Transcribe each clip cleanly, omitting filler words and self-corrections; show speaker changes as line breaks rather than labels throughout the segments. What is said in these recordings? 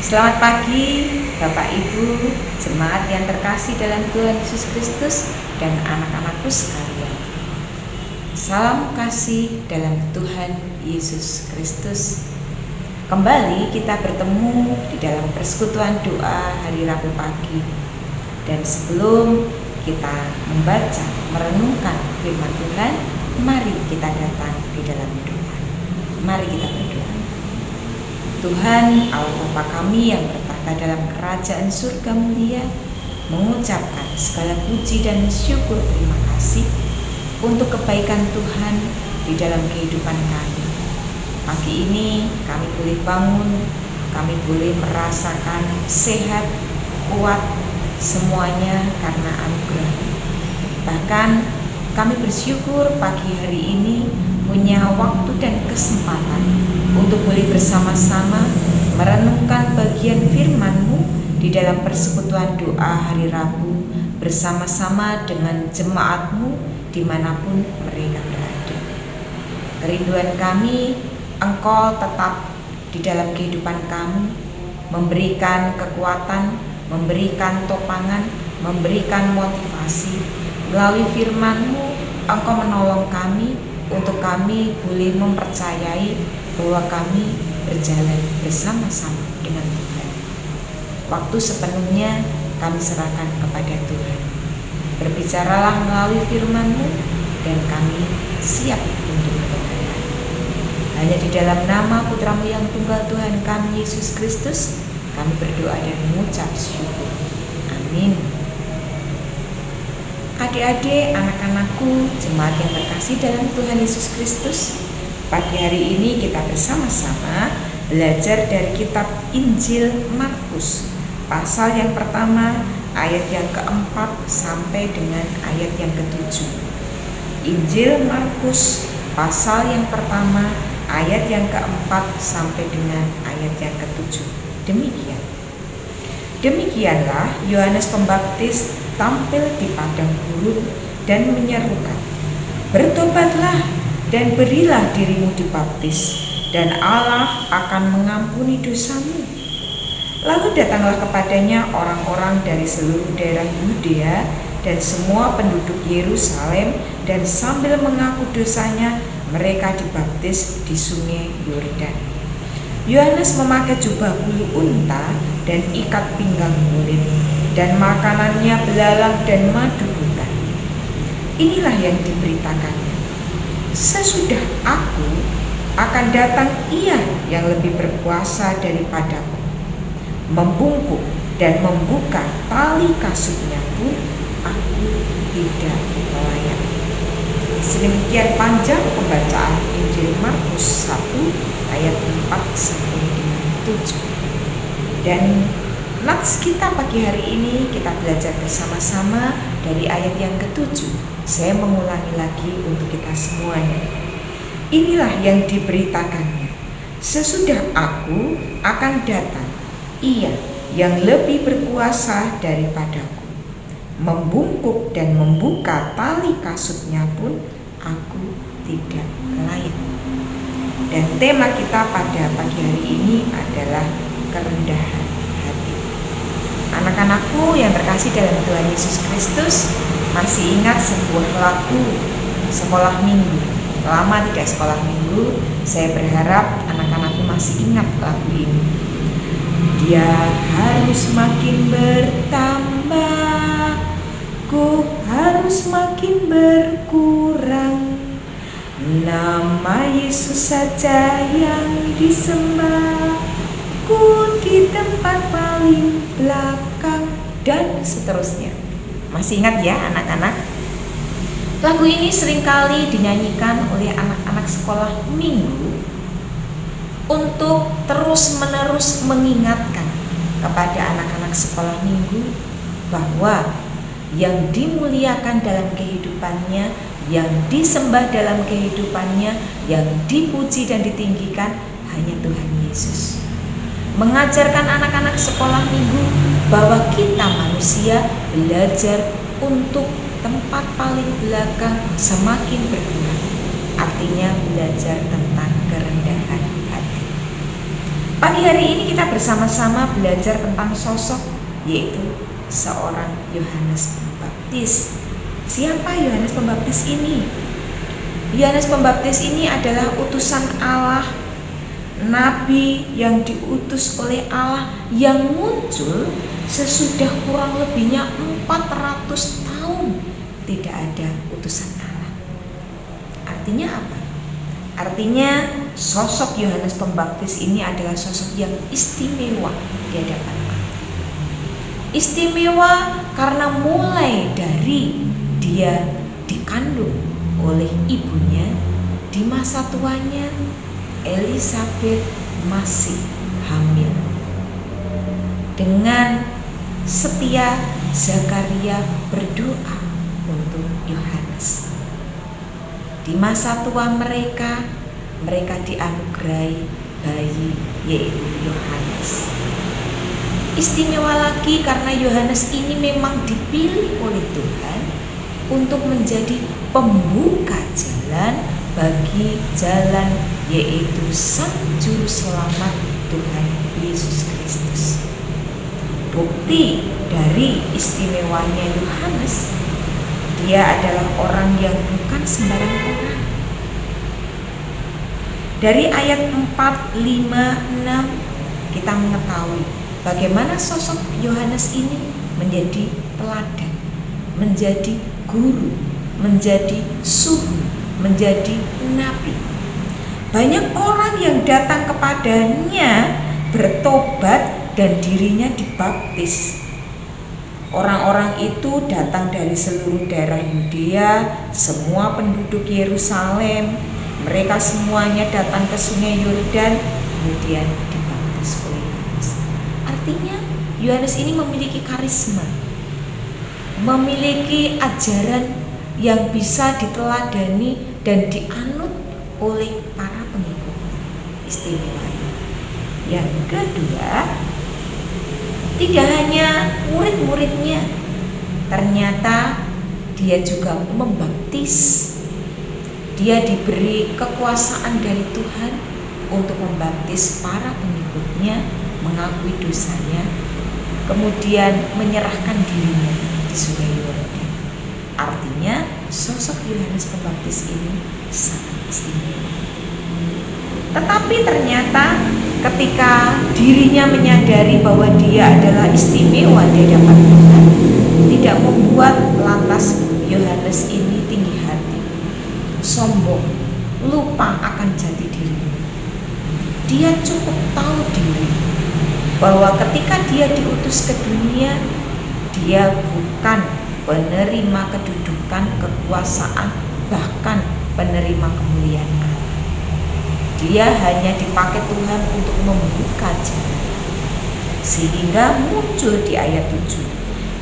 Selamat pagi Bapak Ibu, jemaat yang terkasih dalam Tuhan Yesus Kristus dan anak-anakku sekalian. Salam kasih dalam Tuhan Yesus Kristus. Kembali kita bertemu di dalam persekutuan doa hari Rabu pagi. Dan sebelum kita membaca, merenungkan firman Tuhan, mari kita datang di dalam doa. Mari kita berdoa. Tuhan Allah Bapa kami yang bertata dalam kerajaan surga mulia, mengucapkan segala puji dan syukur terima kasih untuk kebaikan Tuhan di dalam kehidupan kami. Pagi ini kami boleh bangun, kami boleh merasakan sehat, kuat, semuanya karena anugerah. Bahkan kami bersyukur pagi hari ini punya waktu dan kesempatan untuk boleh bersama-sama merenungkan bagian firman-Mu di dalam persekutuan doa hari Rabu bersama-sama dengan jemaat-Mu dimanapun mereka berada. Kerinduan kami, Engkau tetap di dalam kehidupan kami, memberikan kekuatan, memberikan topangan, memberikan motivasi. Melalui firman-Mu, Engkau menolong kami untuk kami boleh mempercayai bahwa kami berjalan bersama-sama dengan Tuhan. Waktu sepenuhnya kami serahkan kepada Tuhan. Berbicaralah melalui firman-Mu dan kami siap untuk mendengarkan. Hanya di dalam nama Putra-Mu yang tunggal Tuhan kami Yesus Kristus, kami berdoa dan mengucap syukur. Amin. Adik-adik, anak-anakku, jemaat yang terkasih dalam Tuhan Yesus Kristus, pagi hari ini kita bersama-sama belajar dari kitab Injil Markus, pasal yang pertama, ayat yang keempat sampai dengan ayat yang ketujuh. Injil Markus, pasal yang pertama, ayat yang keempat sampai dengan ayat yang ketujuh. Demikianlah Yohanes Pembaptis tampil di padang gurun dan menyerukan, "Bertobatlah dan berilah dirimu dibaptis, dan Allah akan mengampuni dosamu." Lalu datanglah kepadanya orang-orang dari seluruh daerah Yudea dan semua penduduk Yerusalem, dan sambil mengaku dosanya, mereka dibaptis di sungai Yordan. Yohanes memakai jubah bulu unta dan ikat pinggang kulit, dan makanannya belalang dan madu hutan. Inilah yang diberitakannya, "Sesudah aku akan datang Ia yang lebih berkuasa daripadaku. Membungkuk dan membuka tali kasutnya pun aku tidak layak." Sedemikian panjang pembacaan Injil Markus 1 ayat 4 sampai dengan 7. Dan nats kita pagi hari ini kita belajar bersama-sama dari ayat yang ke-7. Saya mengulangi lagi untuk kita semuanya. Inilah yang diberitakannya, "Sesudah aku akan datang Ia yang lebih berkuasa daripadaku. Membungkuk dan membuka tali kasutnya pun aku tidak layak." Dan tema kita pada pagi hari ini adalah kerendahan hati. Anak-anakku yang terkasih dalam Tuhan Yesus Kristus, masih ingat sebuah lagu sekolah minggu? Lama tidak sekolah minggu, saya berharap anak-anakku masih ingat lagu ini. Dia harus makin bertambah, ku harus makin berkurang. Nama Yesus saja yang disembah, ku di tempat paling belakang, dan seterusnya. Masih ingat ya anak-anak? Lagu ini seringkali dinyanyikan oleh anak-anak sekolah minggu untuk terus-menerus mengingatkan kepada anak-anak sekolah minggu bahwa yang dimuliakan dalam kehidupannya, yang disembah dalam kehidupannya, yang dipuji dan ditinggikan hanya Tuhan Yesus. Mengajarkan anak-anak sekolah minggu bahwa kita manusia belajar untuk tempat paling belakang semakin berkurang. Artinya belajar tentang kerendahan hati. Pagi hari ini kita bersama-sama belajar tentang sosok, yaitu seorang Yohanes Pembaptis. Siapa Yohanes Pembaptis ini? Yohanes Pembaptis ini adalah utusan Allah, nabi yang diutus oleh Allah, yang muncul sesudah kurang lebihnya 400 tahun tidak ada utusan Allah. Artinya apa? Artinya sosok Yohanes Pembaptis ini adalah sosok yang istimewa di hadapan Allah. Istimewa karena mulai dari dia dikandung oleh ibunya, di masa tuanya Elisabet masih hamil. Dengan setia Zakaria berdoa untuk Yohanes. Di masa tua mereka dianugerahi bayi, yaitu Yohanes. Istimewa lagi karena Yohanes ini memang dipilih oleh Tuhan untuk menjadi pembuka jalan bagi jalan, yaitu Sang Juru Selamat Tuhan Yesus Kristus. Bukti dari istimewanya Yohanes, dia adalah orang yang bukan sembarang orang. Dari ayat 4, 5, 6 kita mengetahui bagaimana sosok Yohanes ini menjadi teladan, menjadi guru, menjadi suhu, menjadi nabi. Banyak orang yang datang kepadanya bertobat dan dirinya dibaptis. Orang-orang itu datang dari seluruh daerah Yudea, semua penduduk Yerusalem. Mereka semuanya datang ke Sungai Yordan, kemudian dibaptis oleh Yohanes. Artinya Yohanes ini memiliki karisma, memiliki ajaran yang bisa diteladani dan dianut oleh para pengikut. Istimewa. Yang kedua, tidak hanya murid-muridnya, ternyata dia juga membaptis. Dia diberi kekuasaan dari Tuhan untuk membaptis para pengikutnya, mengakui dosanya, kemudian menyerahkan dirinya di Sungai Yordan. Artinya sosok Yohanes Pembaptis ini sangat istimewa. Tetapi ternyata ketika dirinya menyadari bahwa dia adalah istimewa di hadapan Tuhan, tidak membuat lantas Yohanes ini tinggi hati, sombong, lupa akan jati dirinya. Dia cukup tahu diri bahwa ketika dia diutus ke dunia, dia bukan penerima kedudukan, kekuasaan, bahkan penerima kemuliaan. Dia hanya dipakai Tuhan untuk membuka jalan. Sehingga muncul di ayat 7.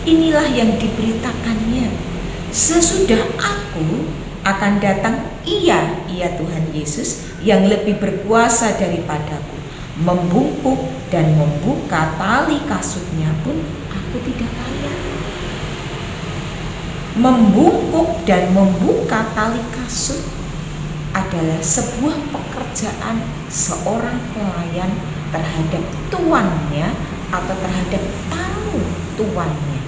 Inilah yang diberitakannya. Sesudah aku akan datang ia Tuhan Yesus yang lebih berkuasa daripadaku. Membungkuk dan membuka tali kasutnya pun aku tidak layak. Membungkuk dan membuka tali kasut adalah sebuah pekerjaan seorang pelayan terhadap tuannya atau terhadap tamu tuannya.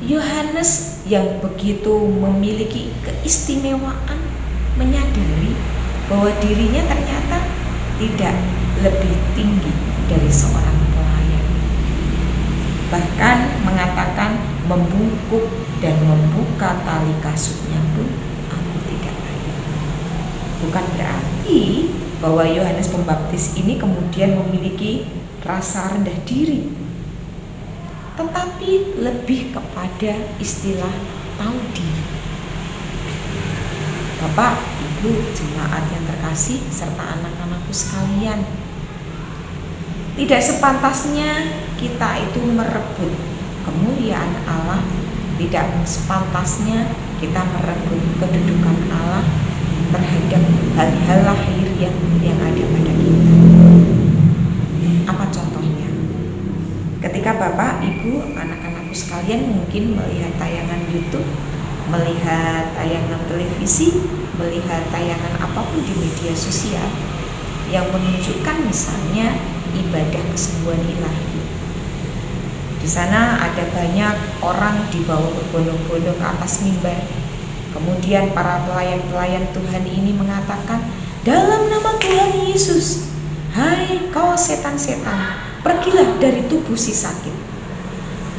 Yohanes yang begitu memiliki keistimewaan menyadari bahwa dirinya ternyata tidak lebih tinggi dari seorang pelayan. Bahkan mengatakan membungkuk dan membuka tali kasutnya pun aku tidak layak. Bukan berarti bahwa Yohanes Pembaptis ini kemudian memiliki rasa rendah diri, tetapi lebih kepada istilah tahu diri. Bapak, Ibu, jemaat yang terkasih serta anak-anakku sekalian, tidak sepantasnya kita itu merebut kemuliaan Allah, tidak sepantasnya kita merebut kedudukan Allah terhadap hal-hal lahiriah yang ada pada kita. Apa contohnya? Ketika Bapak, Ibu, anak-anakku sekalian mungkin melihat tayangan YouTube, melihat tayangan televisi, melihat tayangan apapun di media sosial, yang menunjukkan misalnya ibadah kesembuhan ilahi. Di sana ada banyak orang dibawa berbondong-bondong ke atas mimbar. Kemudian para pelayan-pelayan Tuhan ini mengatakan, dalam nama Tuhan Yesus, hai kau setan-setan, pergilah dari tubuh si sakit.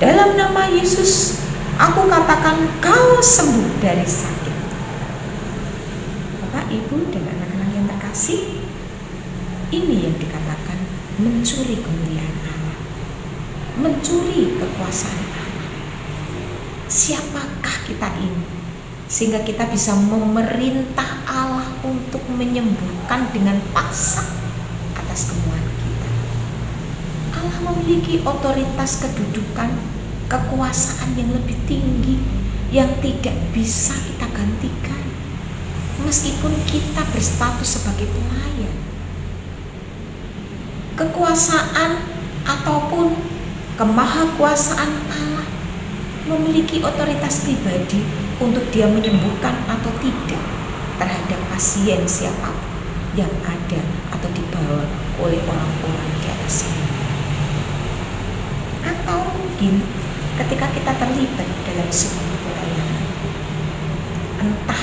Dalam nama Yesus, aku katakan kau sembuh dari sakit. Bapak, Ibu, dan anak-anak yang terkasih, ini yang dikatakan mencuri kemuliaan Allah, mencuri kekuasaan Allah. Siapakah kita ini sehingga kita bisa memerintah Allah untuk menyembuhkan dengan paksa atas kemauan kita? Allah memiliki otoritas, kedudukan, kekuasaan yang lebih tinggi yang tidak bisa kita gantikan meskipun kita berstatus sebagai pelayan. Kekuasaan ataupun kemahakuasaan Allah memiliki otoritas pribadi untuk dia menyembuhkan atau tidak terhadap pasien siapapun yang ada atau dibawa oleh orang-orang di atas ini. Atau mungkin ketika kita terlibat dalam sebuah pelayanan, entah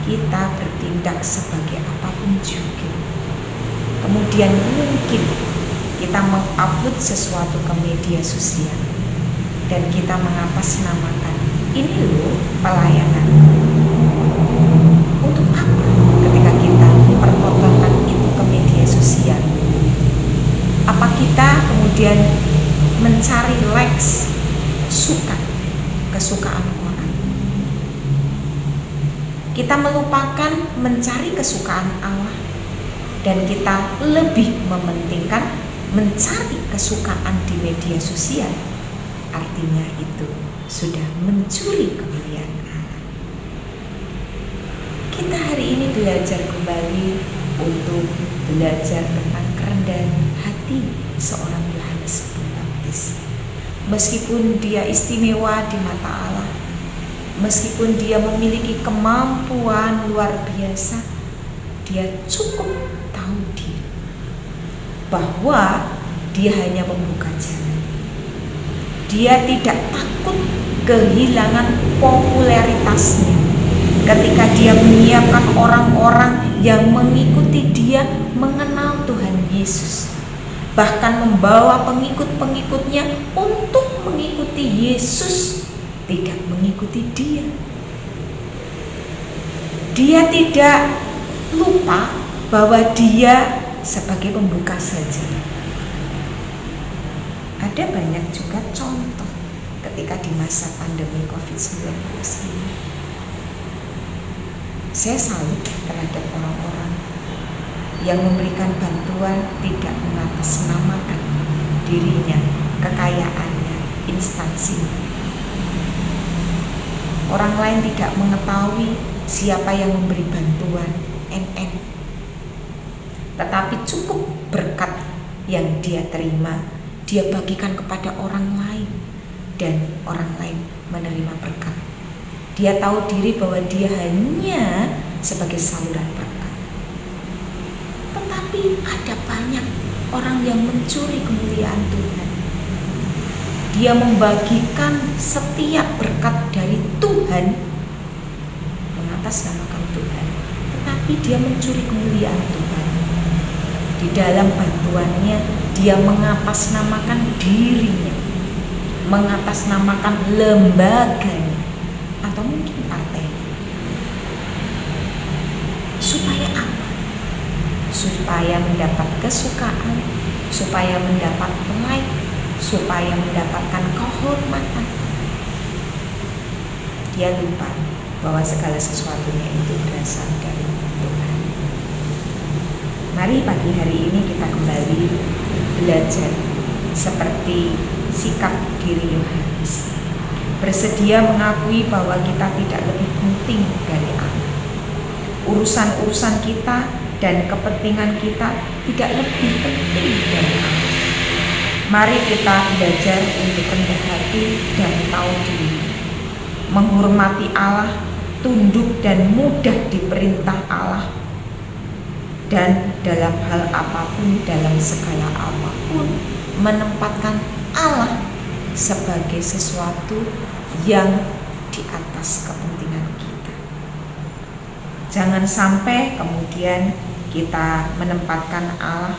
kita bertindak sebagai apapun juga, kemudian mungkin kita mengupload sesuatu ke media sosial dan kita mengatasnamakan, ini loh pelayanan. Untuk apa ketika kita mempertontonkan itu ke media sosial? Apa kita kemudian mencari likes, suka, kesukaan orang? Kita melupakan mencari kesukaan Allah dan kita lebih mementingkan mencari kesukaan di media sosial. Artinya itu sudah mencuri kemuliaan Allah. Kita hari ini belajar kembali untuk belajar tentang kerendahan hati seorang Yohanes Pembaptis. Meskipun dia istimewa di mata Allah, meskipun dia memiliki kemampuan luar biasa, dia cukup tahu diri bahwa dia hanya membuka jalan. Dia tidak takut kehilangan popularitasnya ketika dia menyiapkan orang-orang yang mengikuti dia mengenal Tuhan Yesus, bahkan membawa pengikut-pengikutnya untuk mengikuti Yesus, tidak mengikuti dia. Dia tidak lupa bahwa dia sebagai pembuka saja. Ada banyak juga contoh ketika di masa pandemi COVID-19 ini. Saya salut terhadap orang-orang yang memberikan bantuan tidak mengatasnamakan dirinya, kekayaannya, instansinya. Orang lain tidak mengetahui siapa yang memberi bantuan, NN. Tetapi cukup berkat yang dia terima, dia bagikan kepada orang lain dan orang lain menerima berkat. Dia tahu diri bahwa dia hanya sebagai saluran berkat. Tetapi ada banyak orang yang mencuri kemuliaan Tuhan. Dia membagikan setiap berkat dari Tuhan, mengatasnamakan Tuhan, tetapi dia mencuri kemuliaan Tuhan. Di dalam bantuannya, dia mengatasnamakan dirinya, mengatasnamakan lembaganya, atau mungkin partai. Supaya apa? Supaya mendapat kesukaan, supaya mendapat like, supaya mendapatkan kehormatan. Dia lupa bahwa segala sesuatunya itu berasal dari Tuhan. Mari pagi hari ini kita kembali belajar seperti sikap diri Yohanes, bersedia mengakui bahwa kita tidak lebih penting dari Allah. Urusan-urusan kita dan kepentingan kita tidak lebih penting dari Allah. Mari kita belajar untuk rendah hati dan tahu diri, menghormati Allah, tunduk dan mudah diperintah Allah, dan dalam hal apapun, dalam segala apapun, menempatkan Allah sebagai sesuatu yang di atas kepentingan kita. Jangan sampai kemudian kita menempatkan Allah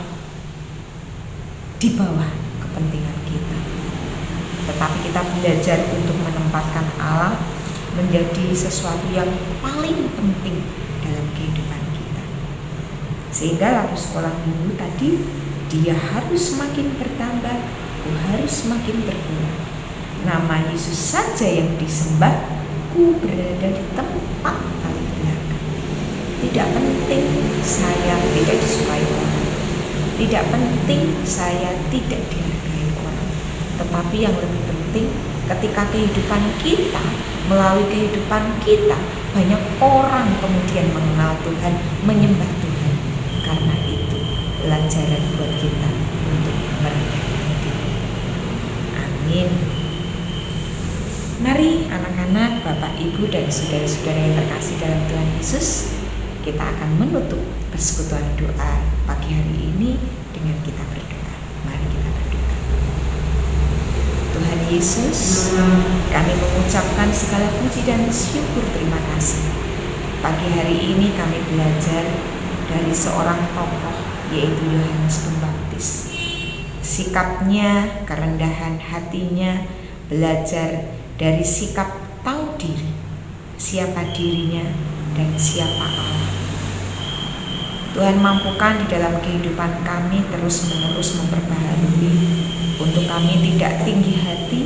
di bawah kepentingan kita, tetapi kita belajar untuk menempatkan Allah menjadi sesuatu yang paling penting dalam kehidupan kita. Sehingga lalu sekolah minggu tadi, dia harus semakin bertambah, ku harus semakin berkurang. Nama Yesus saja yang disembah, ku berada di tempat paling belakang. Tidak penting saya tidak disukai orang, tidak penting saya tidak dihargai orang, tetapi yang lebih penting ketika kehidupan kita, melalui kehidupan kita, banyak orang kemudian mengenal Tuhan, menyembah Tuhan. Karena itu pelajaran buat kita untuk merendahkan diri. Amin. Mari anak-anak, Bapak, Ibu, dan saudara-saudara yang terkasih dalam Tuhan Yesus, kita akan menutup persekutuan doa pagi hari ini dengan kita berdoa. Mari kita berdoa. Tuhan Yesus, kami mengucapkan segala puji dan syukur terima kasih. Pagi hari ini kami belajar dari seorang tokoh, yaitu Yohanes Pembaptis. Sikapnya, kerendahan hatinya, belajar dari sikap tahu diri, siapa dirinya dan siapa Allah. Tuhan mampukan di dalam kehidupan kami terus-menerus memperbaharui untuk kami tidak tinggi hati,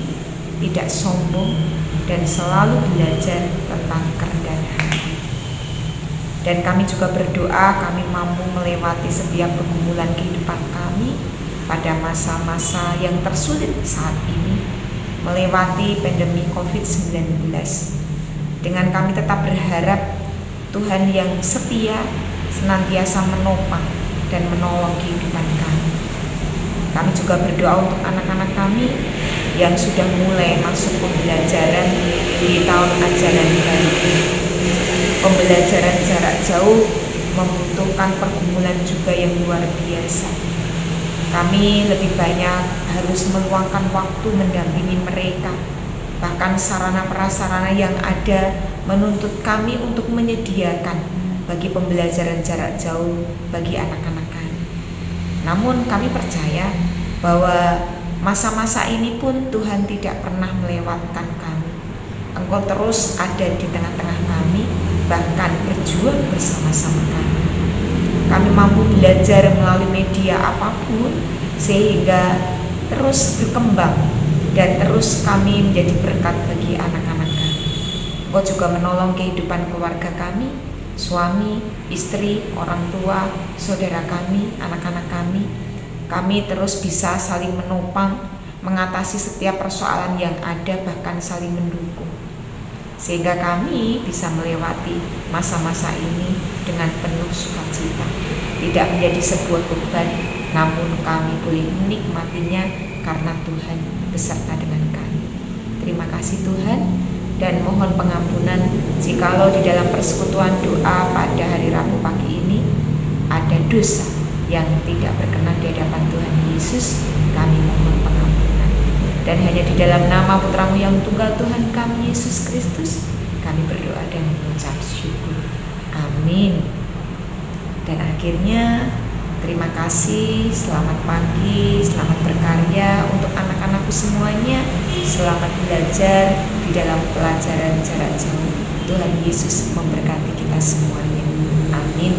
tidak sombong, dan selalu belajar tentang kerendahan hati. Dan kami juga berdoa kami mampu melewati setiap pergumulan kehidupan kami pada masa-masa yang tersulit saat ini, melewati pandemi COVID-19. Dengan kami tetap berharap Tuhan yang setia senantiasa menopang dan menolong kehidupan kami. Kami juga berdoa untuk anak-anak kami yang sudah mulai masuk pembelajaran di tahun ajaran baru ini. Pembelajaran jarak jauh membutuhkan pergumulan juga yang luar biasa. Kami lebih banyak harus meluangkan waktu mendampingi mereka. Bahkan sarana prasarana yang ada menuntut kami untuk menyediakan bagi pembelajaran jarak jauh bagi anak-anak kami. Namun kami percaya bahwa masa-masa ini pun Tuhan tidak pernah melewatkan kami. Engkau terus ada di tengah-tengah kami, bahkan berjuang bersama-sama kami. Kami mampu belajar melalui media apapun sehingga terus berkembang dan terus kami menjadi berkat bagi anak-anak kami. Engkau juga menolong kehidupan keluarga kami, suami, istri, orang tua, saudara kami, anak-anak kami. Kami terus bisa saling menopang, mengatasi setiap persoalan yang ada, bahkan saling mendukung. Sehingga kami bisa melewati masa-masa ini dengan penuh sukacita. Tidak menjadi sebuah beban, namun kami boleh menikmatinya karena Tuhan beserta dengan kami. Terima kasih Tuhan, dan mohon pengampunan jikalau di dalam persekutuan doa pada hari Rabu pagi ini ada dosa yang tidak berkenan di hadapan Tuhan Yesus. Kami mohon pengampunan, dan hanya di dalam nama Putra-Mu yang tunggal Tuhan kami Yesus Kristus kami berdoa dan mengucap syukur. Amin. Dan akhirnya terima kasih, selamat pagi, selamat berkarya untuk anak-anakku semuanya. Selamat belajar di dalam pelajaran jarak jauh. Tuhan Yesus memberkati kita semuanya. Amin.